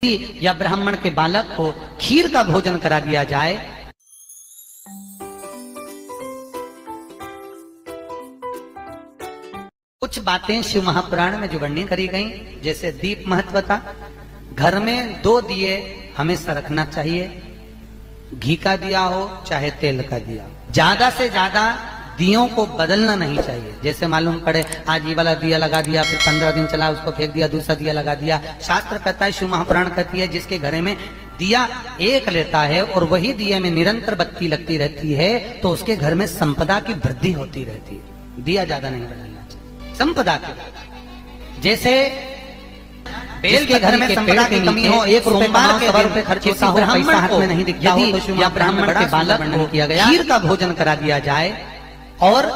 या ब्राह्मण के बालक को खीर का भोजन करा दिया जाए। कुछ बातें शिव महापुराण में जो वर्णन करी गई, जैसे दीप महत्वता, घर में 2 दिए हमेशा रखना चाहिए, घी का दिया हो चाहे तेल का दिया हो। ज्यादा से ज्यादा दियों को बदलना नहीं चाहिए। जैसे मालूम पड़े आज ये वाला दिया लगा दिया, फिर 15 दिन चला उसको फेंक दिया, दूसरा दिया लगा दिया। शास्त्र कहता है, शिव महापुराण कहती है, जिसके घर में दिया एक लेता है और वही दिए में निरंतर बत्ती लगती रहती है तो उसके घर में संपदा की वृद्धि होती रहती है। दिया ज्यादा नहीं बदलना चाहिए। संपदा की जैसे बेल के घर में संपदा की कमी हो, 1 रुपए मार के 1 रुपए खर्च होता हो, पैसा हाथ में नहीं दिखता हो, तो शिव ब्राह्मण के बालक को किया गया खीर का भोजन करा दिया जाए। और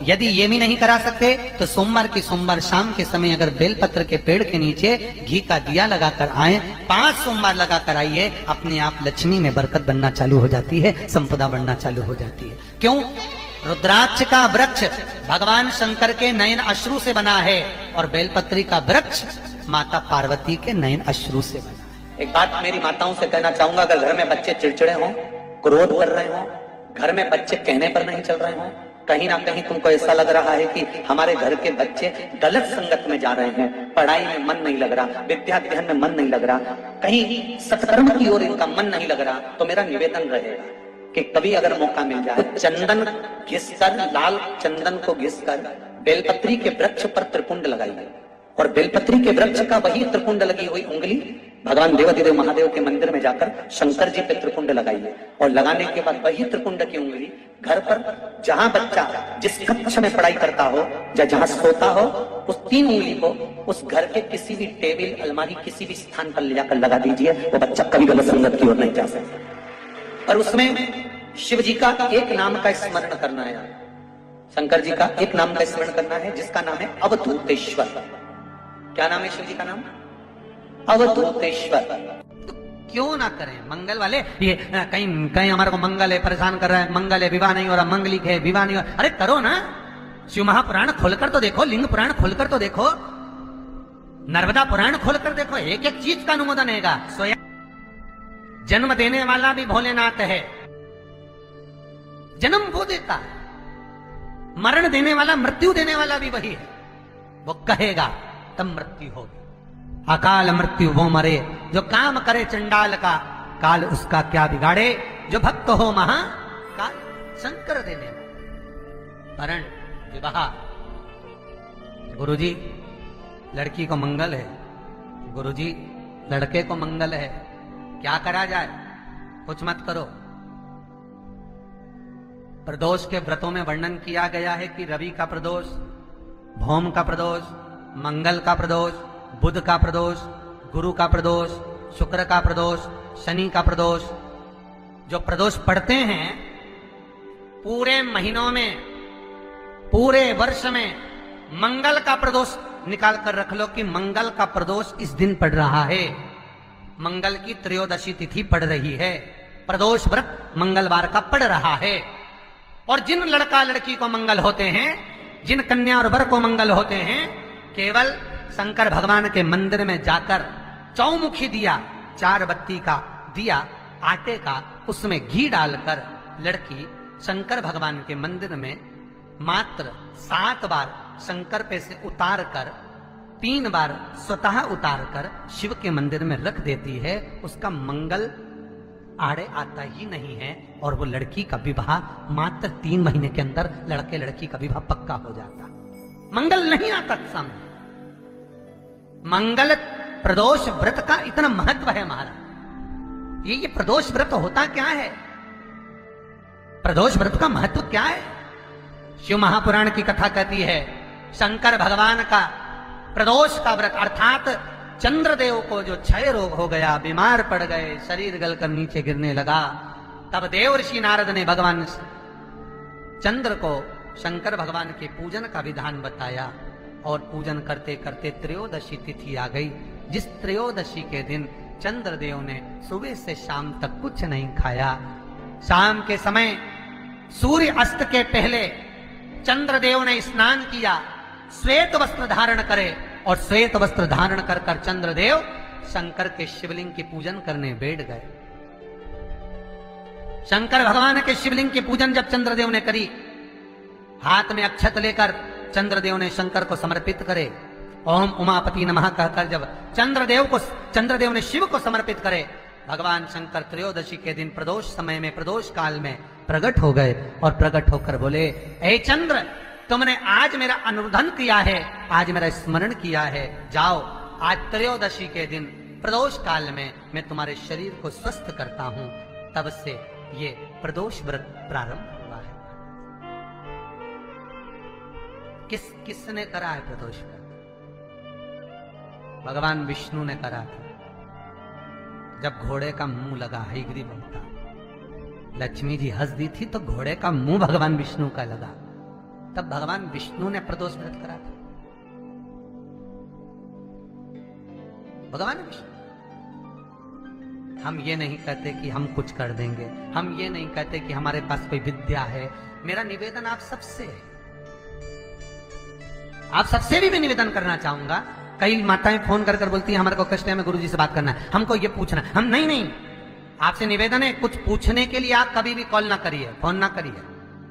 यदि ये भी नहीं करा सकते तो सोमवार की सोमवार शाम के समय अगर बेलपत्र के पेड़ के नीचे घी का दिया लगाकर आए, 5 सोमवार लगाकर आइए, अपने आप लक्ष्मी में बरकत बनना चालू हो जाती है, संपदा बनना चालू हो जाती है। क्यों? रुद्राक्ष का वृक्ष भगवान शंकर के नयन अश्रु से बना है और बेलपत्री का वृक्ष माता पार्वती के नयन अश्रु से बना है। एक बात मेरी माताओं से कहना चाहूंगा, अगर घर में बच्चे चिड़चिड़े हों, क्रोध कर रहे हों, घर में बच्चे कहने पर नहीं चल रहे हों, कहीं ना कहीं तुमको ऐसा लग रहा है कि हमारे घर के बच्चे गलत संगत में जा रहे हैं, पढ़ाई में मन नहीं लग रहा, विद्याध्ययन में मन नहीं लग रहा, कहीं सत्कर्म की ओर इनका मन नहीं लग रहा, तो मेरा निवेदन रहेगा कि कभी अगर मौका मिल जाए, चंदन घिसकर, लाल चंदन को घिसकर बेलपत्री के वृक्ष पर त्रिपुंड लगाइए और बेलपत्री के वृक्ष का वही त्रिपुंड लगी हुई उंगली भगवान देवाधिदेव महादेव के मंदिर में जाकर शंकर जी पे त्रिपुंड लगाइए और लगाने के बाद वही त्रिपुंड की उंगली घर पर जहां बच्चा जिस कक्ष में पढ़ाई करता हो या जहां सोता हो, उस 3 उंगली को उस घर के किसी भी टेबल, अलमारी, किसी भी स्थान पर ले जाकर लगा दीजिए। वो बच्चा कभी गलत संगत की ओर नहीं जा सकता। और उसमें शिव जी का एक नाम का स्मरण करना है, शंकर जी का एक नाम का स्मरण करना है, जिसका नाम है अवधूतेश्वर। क्या नाम है शिव जी का नाम? अवधूतेश्वर। तो क्यों ना करें मंगल वाले, ये कहीं हमारे को मंगल है परेशान कर रहा है, मंगल है विवाह नहीं हो रहा, मंगलिक है विवाह नहीं हो रहा, अरे करो ना। शिव महापुराण खोलकर तो देखो, लिंग पुराण खोलकर तो देखो, नर्मदा पुराण खोलकर देखो, एक एक चीज का अनुमोदन हैगा। स्वयं जन्म देने वाला भी भोलेनाथ है, जन्म वो देता है, मरण देने वाला, मृत्यु देने वाला भी वही है। वो कहेगा तब मृत्यु होगी, अकाल मृत्यु वो मरे, जो काम करे चंडाल का, काल उसका क्या बिगाड़े, जो भक्त हो महा काल शंकर देने वरण विवाह। गुरुजी लड़की को मंगल है, गुरुजी लड़के को मंगल है, क्या करा जाए? कुछ मत करो। प्रदोष के व्रतों में वर्णन किया गया है कि रवि का प्रदोष, भौम का प्रदोष, मंगल का प्रदोष, बुध का प्रदोष, गुरु का प्रदोष, शुक्र का प्रदोष, शनि का प्रदोष। जो प्रदोष पढ़ते हैं पूरे महीनों में, पूरे वर्ष में, मंगल का प्रदोष निकाल कर रख लो कि मंगल का प्रदोष इस दिन पड़ रहा है, मंगल की त्रयोदशी तिथि पड़ रही है, प्रदोष व्रत मंगलवार का पड़ रहा है। और जिन लड़का लड़की को मंगल होते हैं, जिन कन्या और वर को मंगल होते हैं, केवल शंकर भगवान के मंदिर में जाकर चौमुखी दिया, 4 बत्ती का दिया आटे का, उसमें घी डालकर लड़की शंकर भगवान के मंदिर में मात्र 7 बार शंकर पे से उतार कर, 3 बार स्वतः उतार कर शिव के मंदिर में रख देती है। उसका मंगल आड़े आता ही नहीं है और वो लड़की का विवाह मात्र 3 महीने के अंदर लड़के लड़की का विवाह पक्का हो जाता। मंगल नहीं आता सामने। मंगल प्रदोष व्रत का इतना महत्व है महाराज। ये प्रदोष व्रत होता क्या है? प्रदोष व्रत का महत्व क्या है? शिव महापुराण की कथा कहती है, शंकर भगवान का प्रदोष का व्रत, अर्थात चंद्रदेव को जो क्षय रोग हो गया, बीमार पड़ गए, शरीर गलकर नीचे गिरने लगा, तब देवर्षि नारद ने भगवान चंद्र को शंकर भगवान के पूजन का विधान बताया और पूजन करते करते त्रयोदशी तिथि आ गई। जिस त्रयोदशी के दिन चंद्रदेव ने सुबह से शाम तक कुछ नहीं खाया। शाम के समय सूर्य अस्त के पहले चंद्रदेव ने स्नान किया, श्वेत वस्त्र धारण करे और श्वेत वस्त्र धारण कर चंद्रदेव शंकर के शिवलिंग की पूजन करने बैठ गए। शंकर भगवान के शिवलिंग की पूजन जब चंद्रदेव ने करी, हाथ में अक्षत लेकर चंद्रदेव ने शंकर को समर्पित करे। ओम उमापति नमः कहकर जब चंद्रदेव ने शिव को समर्पित करे, भगवान शंकर त्रयोदशी के दिन प्रदोष समय में, प्रदोष काल में प्रकट हो गए और प्रकट होकर बोले, हे चंद्र, तुमने आज मेरा अनुरोधन किया है, आज मेरा स्मरण किया है, जाओ आज त्रयोदशी के दिन प्रदोष काल में मैं तुम्हारे शरीर को स्वस्थ करता हूं। तब से ये प्रदोष व्रत प्रारंभ हुआ है। किसने करा है प्रदोष व्रत? भगवान विष्णु ने करा था। जब घोड़े का मुंह लगा, हयग्रीव अवतार, लक्ष्मी जी हंस दी थी तो घोड़े का मुंह भगवान विष्णु का लगा, तब भगवान विष्णु ने प्रदोष व्रत करा था। भगवान विष्णु। हम ये नहीं कहते कि हम कुछ कर देंगे, हम ये नहीं कहते कि हमारे पास कोई विद्या है। मेरा निवेदन आप सबसे है, आप सबसे भी मैं निवेदन करना चाहूंगा। कई माताएं फोन कर बोलती हैं हमारे को कष्ट है, हमें गुरुजी से बात करना है, हमको ये पूछना है। हम नहीं, आपसे निवेदन है, कुछ पूछने के लिए आप कभी भी कॉल ना करिए, फोन ना करिए।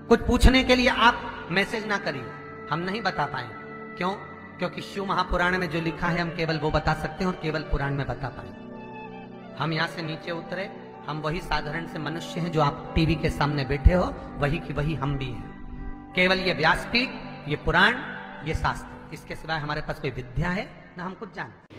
कुछ पूछने के लिए आप मैसेज ना करिए, हम नहीं बता पाएंगे। क्यों? क्योंकि शिव महापुराण में जो लिखा है हम केवल वो बता सकते हैं और केवल पुराण में बता पाएंगे। हम यहाँ से नीचे उतरे, हम वही साधारण से मनुष्य हैं जो आप टीवी के सामने बैठे हो, वही की वही हम भी हैं। केवल ये व्यासपीठ, ये पुराण, ये शास्त्र, इसके सिवाय हमारे पास कोई विद्या है ना हम कुछ जानते।